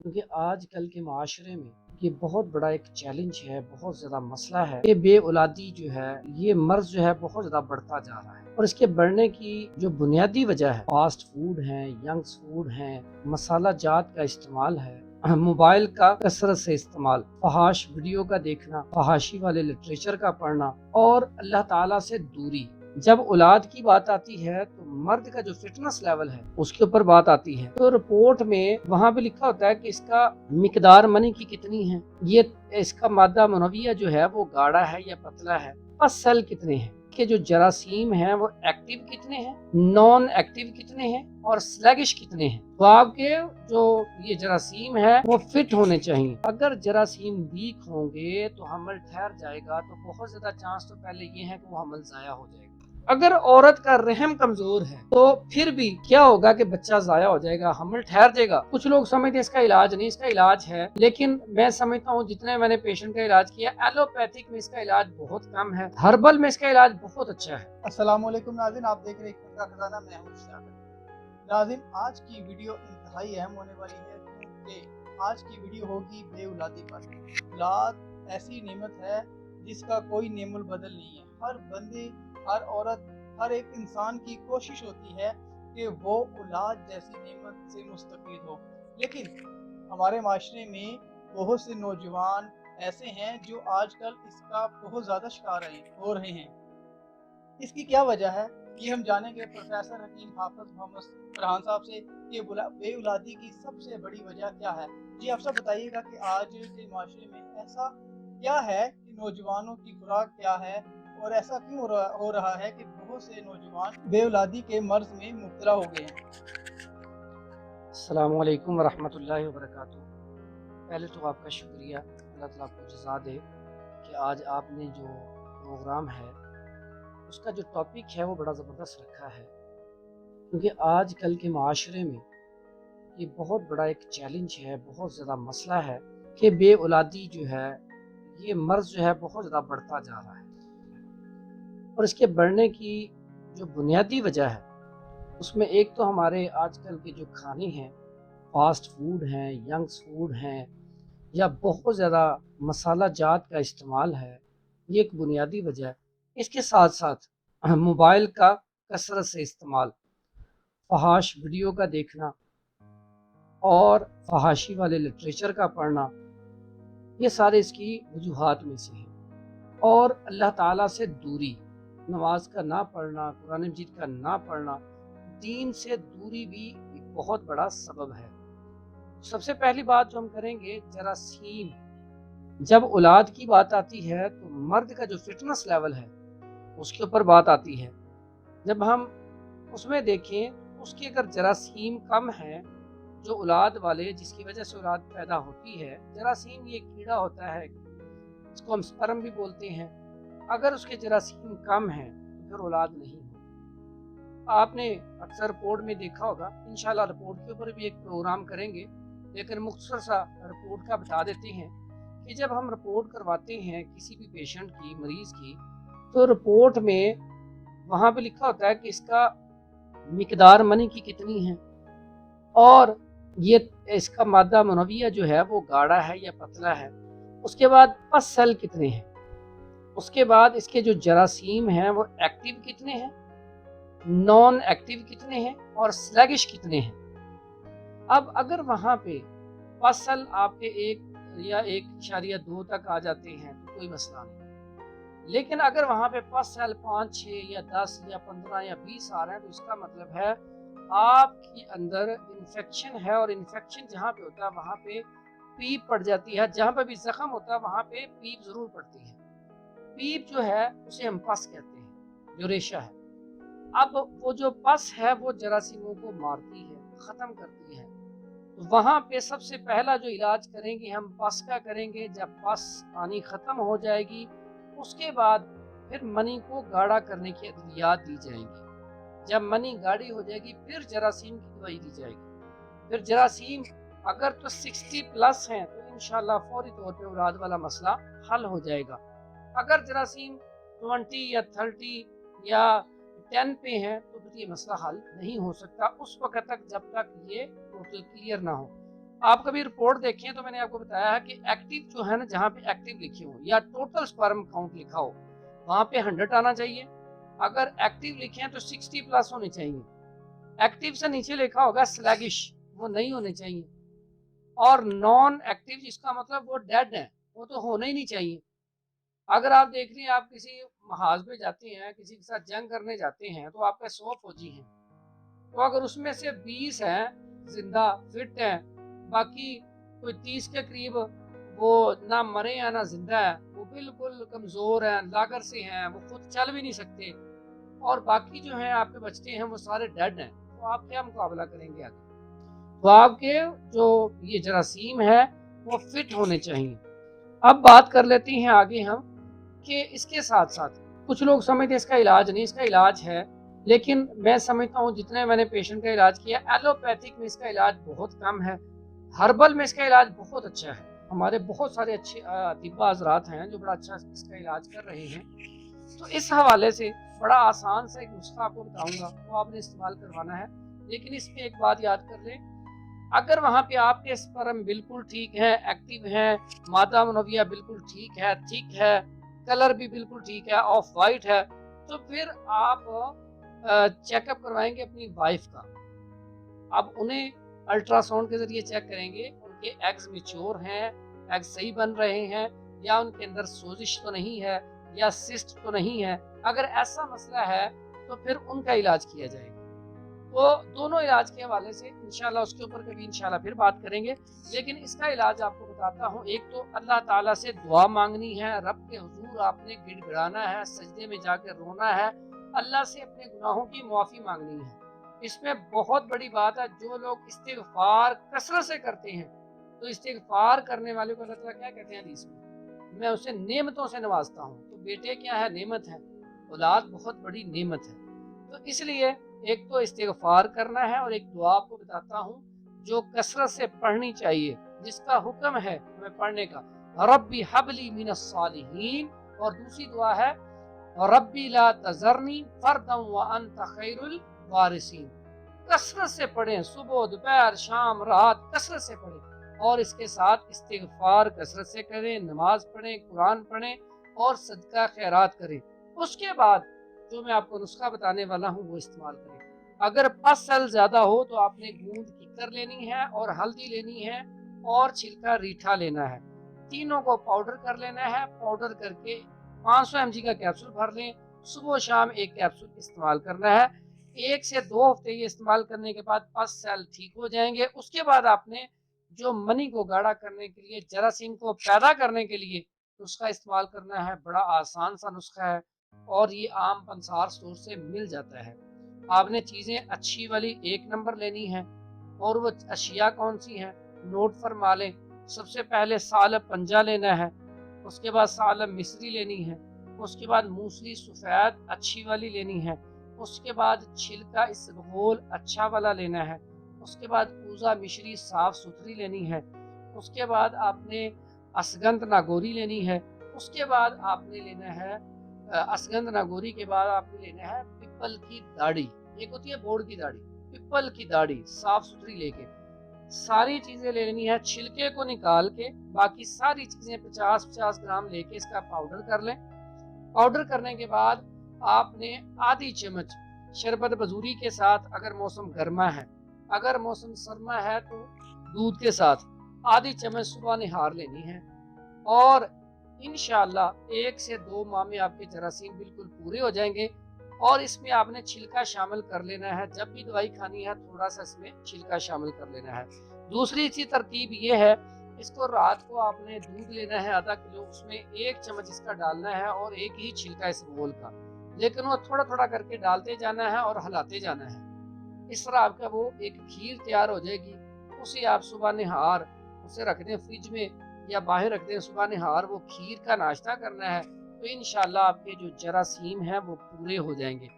क्योंकि आज कल के माशरे में ये बहुत बड़ा एक चैलेंज है, बहुत ज़्यादा मसला है। ये बे औलादी जो है, ये मर्ज़ जो है बहुत ज़्यादा बढ़ता जा रहा है और इसके बढ़ने की जो बुनियादी वजह है, फास्ट फूड है, यंग्स फूड है, मसाला जात का इस्तेमाल है, मोबाइल का कसरत से इस्तेमाल, फहाश वीडियो का देखना, फहाशी वाले लिटरेचर का पढ़ना और अल्लाह ताला से दूरी। जब औलाद की बात आती है तो मर्द का जो फिटनेस लेवल है उसके ऊपर बात आती है। तो रिपोर्ट में वहां पे लिखा होता है कि इसका मिकदार मनी की कितनी है, ये इसका मादा मुनविया जो है वो गाढ़ा है या पतला है, पस सेल कितने हैं, के जो जरासीम हैं वो एक्टिव कितने हैं, नॉन एक्टिव कितने हैं और स्लैगिश कितने हैं। तो आपके जो ये जरासीम है वो फिट होने चाहिए। अगर जरासीम वीक होंगे तो हमल ठहर जाएगा, तो बहुत ज्यादा चांस तो पहले ये है कि वो हमल जाया हो जाएगा। अगर औरत का रहम कमजोर है तो फिर भी क्या होगा कि बच्चा जाया हो जाएगा, हमल ठहर जाएगा। कुछ लोग समझते हैं इसका इलाज नहीं, इसका इलाज है, लेकिन मैं समझता हूँ जितने मैंने पेशेंट का इलाज किया, एलोपैथिक में इसका इलाज बहुत कम है, हर्बल में इसका इलाज बहुत अच्छा है। अस्सलाम वालेकुम नाज़रीन, आप देख रहे हैं हिकमत का खजाना। मैं हूं इश्तियाक। नाज़रीन, आज की वीडियो इंतहाई अहम होने वाली है क्योंकि आज की वीडियो होगी बे औलादी पर। औलाद ऐसी नेमत है जिसका कोई नेमुल बदल नहीं है। हर बंदे, हर औरत, हर एक इंसान की कोशिश होती है कि वो औलाद जैसी नेमत से मुस्तफीद हो, लेकिन हमारे माशरे में बहुत से नौजवान ऐसे हैं जो आजकल इसका बहुत ज़्यादा शिकार हो रहे हैं। इसकी क्या वजह है, ये हम जानेंगे प्रोफेसर हकीम हाफिज मोहम्मद फरहान साहब से कि बे औलादी की सबसे बड़ी वजह क्या है। जी, आप सब बताइएगा कि आज के माशरे में ऐसा क्या है कि नौजवानों की खुराक क्या है और ऐसा क्यों हो रहा है कि बहुत से नौजवान बे औलादी के मर्ज में मुब्तला हो गए हैं। अस्सलाम वालेकुम वरहमतुल्लाहि वबरकातुहू। पहले तो आपका शुक्रिया, अल्लाह ताला आपको जज़ा दे कि आज आपने जो प्रोग्राम है उसका जो टॉपिक है वो बड़ा ज़बरदस्त रखा है। क्योंकि आज कल के माशरे में ये बहुत बड़ा एक चैलेंज है, बहुत ज़्यादा मसला है कि बे औलादी जो है, ये मर्ज़ जो है बहुत ज़्यादा बढ़ता जा रहा है और इसके बढ़ने की जो बुनियादी वजह है उसमें एक तो हमारे आजकल के जो खाने हैं, फास्ट फूड हैं, यंग्स फूड हैं, या बहुत ज़्यादा मसाला जात का इस्तेमाल है, ये एक बुनियादी वजह है। इसके साथ साथ मोबाइल का कसरत से इस्तेमाल, फहाश वीडियो का देखना और फहाशी वाले लिटरेचर का पढ़ना, ये सारे इसकी वजूहात में से हैं। और अल्लाह ताला से दूरी, नमाज का ना पढ़ना, कुरान मजीद का ना पढ़ना, दीन से दूरी भी एक बहुत बड़ा सबब है। सबसे पहली बात जो हम करेंगे, जरासीम। जब औलाद की बात आती है तो मर्द का जो फिटनेस लेवल है उसके ऊपर बात आती है। जब हम उसमें देखें, उसकी अगर जरासीम कम है, जो औलाद वाले जिसकी वजह से औलाद पैदा होती है, जरासीम ये कीड़ा होता है, इसको हम स्पर्म भी बोलते हैं। अगर उसके जरासीम कम है तो फिर औलाद नहीं हो। आपने अक्सर रिपोर्ट में देखा होगा, इंशाल्लाह रिपोर्ट के ऊपर भी एक प्रोग्राम करेंगे, लेकिन मुख्तसर सा रिपोर्ट का बता देते हैं कि जब हम रिपोर्ट करवाते हैं किसी भी पेशेंट की, मरीज की, तो रिपोर्ट में वहाँ पे लिखा होता है कि इसका मिकदार मनी की कितनी है और ये इसका मादा मुनविया जो है वो गाढ़ा है या पतला है, उसके बाद पस सेल कितने हैं, उसके बाद इसके जो जरासीम हैं वो एक्टिव कितने हैं, नॉन एक्टिव कितने हैं और स्लैगिश कितने हैं। अब अगर वहाँ पे फसल आपके 1 या 1.2 तक आ जाते हैं तो कोई मसला नहीं, लेकिन अगर वहाँ पे फसल 5, 6 या 10 या 15 या 20 आ रहे हैं तो इसका मतलब है आपके अंदर इन्फेक्शन है, और इन्फेक्शन जहाँ पे होता है वहाँ पे पीप पड़ जाती है। जहाँ पे भी जख्म होता है वहाँ पे पीप जरूर पड़ती है। पीप जो है उसे हम पस कहते हैं, जो रेशा है। अब वो जो पस है वो जरासीमों को मारती है, खत्म करती है। तो वहां पे सबसे पहला जो इलाज करेंगे हम पस का करेंगे। जब पस आनी खत्म हो जाएगी उसके बाद फिर मनी को गाढ़ा करने की अद्वियात दी जाएंगी। जब मनी गाढ़ी हो जाएगी फिर जरासीम की दवाई दी जाएगी। फिर जरासीम अगर तो 60 प्लस हैं तो इंशाल्लाह फौरी तौर पे औलाद वाला मसला हल हो जाएगा। अगर जरासीम 20 या 30 या 10 पे हैं तो फिर ये मसला हल नहीं हो सकता उस वक्त तक जब तक ये टोटल क्लियर ना हो। आप कभी रिपोर्ट देखें तो मैंने आपको बताया है कि एक्टिव जो है ना, जहाँ पे एक्टिव लिखे हो या टोटल स्पर्म काउंट लिखा हो वहाँ पे 100 आना चाहिए। अगर एक्टिव लिखे हैं तो 60 प्लस होने चाहिए। एक्टिव से नीचे लिखा होगा स्लैगिश, वो नहीं होने चाहिए। और नॉन एक्टिव जिसका मतलब वो डेड है, वो तो होना ही नहीं चाहिए। अगर आप देख रहे हैं, आप किसी महाज पे जाते हैं, किसी के साथ जंग करने जाते हैं, तो आपके 100 फौजी हैं, तो अगर उसमें से 20 हैं जिंदा फिट हैं, बाकी कोई 30 के करीब वो ना मरे हैं ना जिंदा है, वो बिल्कुल कमजोर हैं, लागर से हैं, वो खुद चल भी नहीं सकते, और बाकी जो है आपके बचते हैं वो सारे डेड हैं, तो आप क्या मुकाबला करेंगे आगे? तो आपके जो ये जरासीम है वो फिट होने चाहिए। अब बात कर लेते हैं आगे हम कि इसके साथ साथ कुछ लोग समझते हैं इसका इलाज नहीं, इसका इलाज है, लेकिन मैं समझता हूँ जितने मैंने पेशेंट का इलाज किया, एलोपैथिक में इसका इलाज बहुत कम है, हर्बल में इसका इलाज बहुत अच्छा है। हमारे बहुत सारे अच्छे अतिब्बा हजरात हैं जो बड़ा अच्छा इसका इलाज कर रहे हैं। तो इस हवाले से बड़ा आसान सा एक नुस्खा आपको बताऊंगा, वो आपने इस्तेमाल करवाना है। लेकिन इसमें एक बात याद कर लें, अगर वहाँ पे आपके स्पर्म बिल्कुल ठीक है, एक्टिव है, मादा मनोविया बिल्कुल ठीक है, थिक है, कलर भी बिल्कुल ठीक है, ऑफ वाइट है, तो फिर आप चेकअप करवाएंगे अपनी वाइफ का। अब उन्हें अल्ट्रासाउंड के जरिए चेक करेंगे उनके एग्स मैच्योर हैं, एग्स सही बन रहे हैं, या उनके अंदर सोजिश तो नहीं है, या सिस्ट तो नहीं है। अगर ऐसा मसला है तो फिर उनका इलाज किया जाएगा। तो दोनों इलाज के हवाले से इंशाल्लाह उसके ऊपर कभी इंशाल्लाह फिर बात करेंगे। लेकिन इसका इलाज आपको बताता हूँ, एक तो अल्लाह ताला से दुआ मांगनी है, रब के हुजूर आपने गिड़गिड़ाना है, सजदे में जाकर रोना है, अल्लाह से अपने गुनाहों की माफ़ी मांगनी है। इसमें बहुत बड़ी बात है, जो लोग इस्तिग़फ़ार कसरत से करते हैं, तो इस्तिग़फ़ार करने वाले को अल्लाह ताला क्या कहते हैं हदीस में, मैं उसे नेमतों से नवाजता हूँ। तो बेटे क्या है, नेमत है, औलाद बहुत बड़ी नेमत है। तो इसलिए एक तो इस्तिग़फ़ार करना है, और एक दुआ आपको बताता हूँ जो कसरत से पढ़नी चाहिए, जिसका हुक्म है हमें पढ़ने का, रब्बी हबली मिनस सालिहीन। और दूसरी दुआ है रब्बी ला तज़रनी फर्दम व अंत खैरुल वारिसीन। कसरत से पढ़ें, सुबह दोपहर शाम रात कसरत से पढ़ें, और इसके साथ इस्तिग़फ़ार कसरत से करें, नमाज पढ़ें, कुरान पढ़ें, और सदका खैरात करें। उसके बाद जो मैं आपको नुस्खा बताने वाला हूँ वो इस्तेमाल करें। अगर पस सेल ज़्यादा हो तो आपने गूंद किकर लेनी है, और हल्दी लेनी है, और छिलका रीठा लेना है। तीनों को पाउडर कर लेना है। पाउडर करके 500 mg का कैप्सूल भर लें, सुबह शाम एक कैप्सूल इस्तेमाल करना है। 1 से 2 हफ्ते ये इस्तेमाल करने के बाद पस सेल ठीक हो जाएंगे। उसके बाद आपने जो मनी को गाढ़ा करने के लिए, जरासीम को पैदा करने के लिए नुस्खा इस्तेमाल करना है। बड़ा आसान सा नुस्खा है, और ये आम पंसार स्टोर से मिल जाता है। आपने चीज़ें अच्छी वाली 1 नंबर लेनी है, और वो अशिया कौन सी हैं नोट फरमा लें। सबसे पहले सालब पंजा लेना है, उसके बाद सालब मिस्री लेनी है, उसके बाद मूसली सफ़ेद अच्छी वाली लेनी है, उसके बाद छिलका इसबगोल अच्छा वाला लेना है, उसके बाद ऊज़ा मिश्री साफ़ सुथरी लेनी है, उसके बाद आपने असगंध नागौरी लेनी है, उसके बाद आपने लेना है असगंध नागौरी के बाद आपने लेना है पिपल की दाढ़ी। एक होती है बोर्ड की दाढ़ी, पिपल की दाढ़ी साफ सुथरी लेके सारी चीजें ले लेनी है, छिलके को निकाल के बाकी सारी चीजें 50-50 ग्राम लेके इसका पाउडर कर लें। पाउडर करने के बाद आपने आधी चम्मच शरबत बजूरी के साथ, अगर मौसम गर्मा है, अगर मौसम सरमा है तो दूध के साथ आधी चम्मच सुबह निहार लेनी है। और इंशाल्लाह 1 से 2 माह में आपके जरासीम बिल्कुल पूरे हो जाएंगे। और इसमें आपने छिलका शामिल कर लेना है, जब भी दवाई खानी है थोड़ा सा इसमें छिलका शामिल कर लेना है। दूसरी सी तरकीब ये है, इसको रात को आपने दूध लेना है आधा किलो, उसमें 1 चम्मच इसका डालना है, और एक ही छिलका इसबगोल का, लेकिन वो थोड़ा थोड़ा करके डालते जाना है और हिलाते जाना है। इस तरह आपका वो एक खीर तैयार हो जाएगी। उसे आप सुबह निहार उसे रख दें फ्रिज में या बाहर रख दें, सुबह निहार वो खीर का नाश्ता करना है, तो इंशाल्लाह आपके जो जरासीम हैं वो पूरे हो जाएंगे।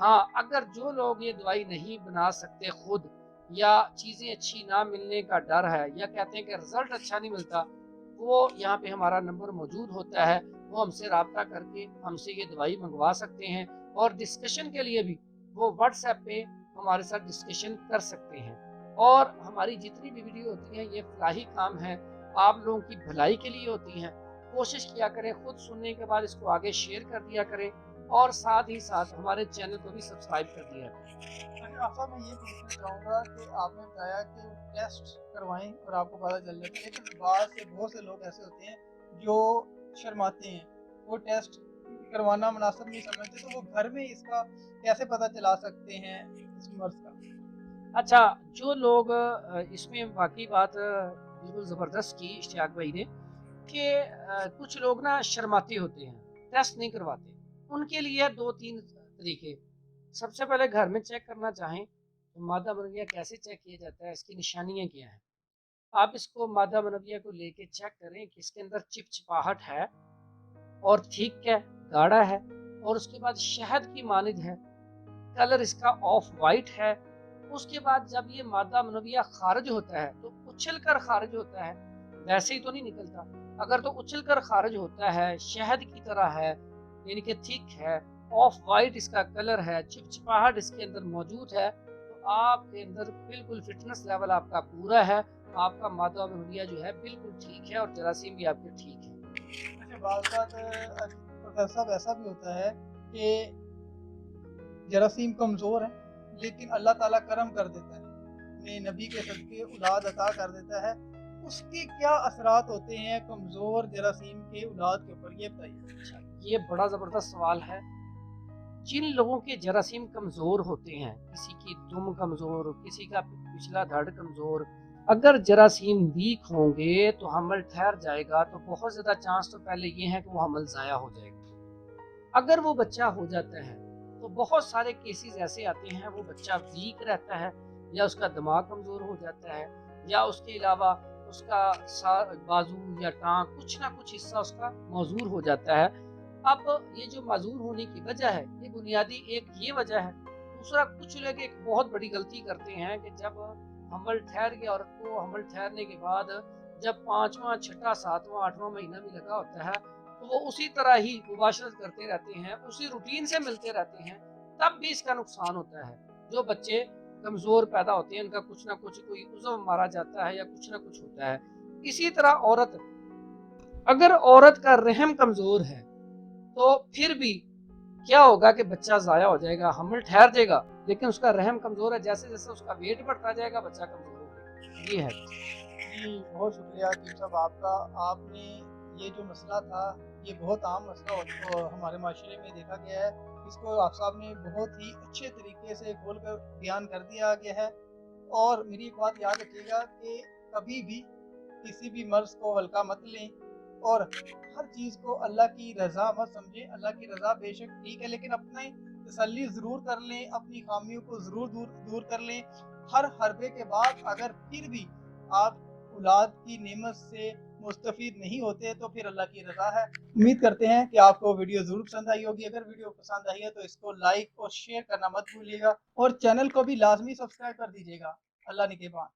हाँ, अगर जो लोग ये दवाई नहीं बना सकते खुद, या चीज़ें अच्छी ना मिलने का डर है, या कहते हैं कि रिज़ल्ट अच्छा नहीं मिलता, वो यहाँ पे हमारा नंबर मौजूद होता है, वो हमसे रब्ता करके हमसे ये दवाई मंगवा सकते हैं। और डिस्कशन के लिए भी वो व्हाट्सएप पे हमारे साथ डिस्कशन कर सकते हैं। اور ہماری جتنی بھی ویڈیو ہوتی ہیں یہ فلاحی کام ہے، آپ لوگوں کی بھلائی کے لیے ہوتی ہیں۔ کوشش کیا کریں خود سننے کے بعد اس کو آگے شیئر کر دیا کریں، اور ساتھ ہی ساتھ ہمارے چینل کو بھی سبسکرائب کر دیا کریں۔ اچھا آفا، میں یہ پوچھنا چاہوں گا کہ آپ نے بتایا کہ ٹیسٹ کروائیں اور آپ کو پتہ چل جاتا ہے، لیکن بہت سے لوگ ایسے ہوتے ہیں جو شرماتے ہیں، وہ ٹیسٹ کروانا مناسب نہیں سمجھتے، تو وہ گھر میں اس کا کیسے پتہ چلا سکتے ہیں اس مرض کا؟ اچھا، جو لوگ اس میں واقعی بات بالکل زبردست کی اشتیاق بھائی نے کہ کچھ لوگ نا شرماتے ہوتے ہیں، ٹیسٹ نہیں کرواتے۔ ان کے لیے 2-3 طریقے۔ سب سے پہلے گھر میں چیک کرنا چاہیں تو مادہ منویہ کیسے چیک کیا جاتا ہے، اس کی نشانیاں کیا ہیں۔ آپ اس کو مادہ منویہ کو لے کے چیک کریں کہ اس کے اندر چپچپاہٹ ہے اور ٹھیک ہے، گاڑھا ہے، اور اس کے بعد شہد کی مانند ہے، کلر اس کا آف وائٹ ہے۔ اس کے بعد جب یہ مادہ منویہ خارج ہوتا ہے تو اچھل کر خارج ہوتا ہے، ویسے ہی تو نہیں نکلتا۔ اگر تو اچھل کر خارج ہوتا ہے، شہد کی طرح ہے، یعنی کہ ٹھیک ہے، آف وائٹ اس کا کلر ہے، چپچپاہٹ اس کے اندر موجود ہے، تو آپ کے اندر بالکل فٹنس لیول آپ کا پورا ہے، آپ کا مادہ منویہ جو ہے بالکل ٹھیک ہے، اور جراثیم بھی آپ کے ٹھیک ہے۔ اچھا، بعض اوقات پروفیسر صاحب ایسا بھی ہوتا ہے کہ جراثیم کمزور ہیں لیکن اللہ تعالیٰ کرم کر دیتا ہے، اپنے نبی کے صدقے اولاد عطا کر دیتا ہے، اس کے کیا اثرات ہوتے ہیں کمزور جراثیم کے اولاد کے اوپر، یہ بتائیے۔ اچھا، یہ بڑا زبردست سوال ہے۔ جن لوگوں کے جراثیم کمزور ہوتے ہیں، کسی کی دم کمزور، کسی کا پچھلا دھڑ کمزور، اگر جراثیم ویک ہوں گے تو حمل ٹھہر جائے گا، تو بہت زیادہ چانس تو پہلے یہ ہے کہ وہ حمل ضائع ہو جائے گا۔ اگر وہ بچہ ہو جاتا ہے تو بہت سارے کیسز ایسے آتے ہیں وہ بچہ ویک رہتا ہے، یا اس کا دماغ کمزور ہو جاتا ہے، یا اس کے علاوہ اس کا بازو یا ٹانگ کچھ نہ کچھ حصہ اس کا معذور ہو جاتا ہے۔ اب یہ جو معذور ہونے کی وجہ ہے، یہ بنیادی ایک یہ وجہ ہے۔ دوسرا، کچھ لوگ ایک بہت بڑی غلطی کرتے ہیں کہ جب حمل ٹھہر گیا عورت کو، حمل ٹھہرنے کے بعد جب 5واں 6واں 7واں 8واں مہینہ بھی لگا ہوتا ہے تو وہ اسی طرح ہی مباشرت کرتے رہتے ہیں، اسی روٹین سے ملتے رہتے ہیں، تب بھی اس کا نقصان ہوتا ہے۔ جو بچے کمزور پیدا ہوتے ہیں ان کا کچھ نہ کچھ کوئی عضو مارا جاتا ہے یا کچھ نہ کچھ ہوتا ہے۔ اسی طرح اگر عورت کا رحم کمزور ہے تو پھر بھی کیا ہوگا کہ بچہ ضائع ہو جائے گا، حمل ٹھہر جائے گا، لیکن اس کا رحم کمزور ہے، جیسے جیسے اس کا ویٹ بڑھتا جائے گا بچہ کمزور ہو گا۔ یہ ہے۔ جی بہت شکریہ حکیم صاحب آپ کا، آپ نے یہ جو مسئلہ تھا یہ بہت عام مسئلہ ہمارے معاشرے میں دیکھا گیا ہے، اس کو آپ صاحب نے بہت ہی اچھے طریقے سے کھول کر بیان کر دیا گیا ہے۔ اور میری ایک بات یاد رکھیے گا کہ کبھی بھی کسی بھی مرض کو ہلکا مت لیں، اور ہر چیز کو اللہ کی رضا مت سمجھیں۔ اللہ کی رضا بے شک ٹھیک ہے، لیکن اپنے تسلی ضرور کر لیں، اپنی خامیوں کو ضرور دور کر لیں۔ ہر حربے کے بعد اگر پھر بھی آپ اولاد کی نعمت سے مستفید نہیں ہوتے تو پھر اللہ کی رضا ہے۔ امید کرتے ہیں کہ آپ کو ویڈیو ضرور پسند آئی ہوگی۔ اگر ویڈیو پسند آئی ہے تو اس کو لائک اور شیئر کرنا مت بھولیے گا، اور چینل کو بھی لازمی سبسکرائب کر دیجیے گا۔ اللہ نگہبان۔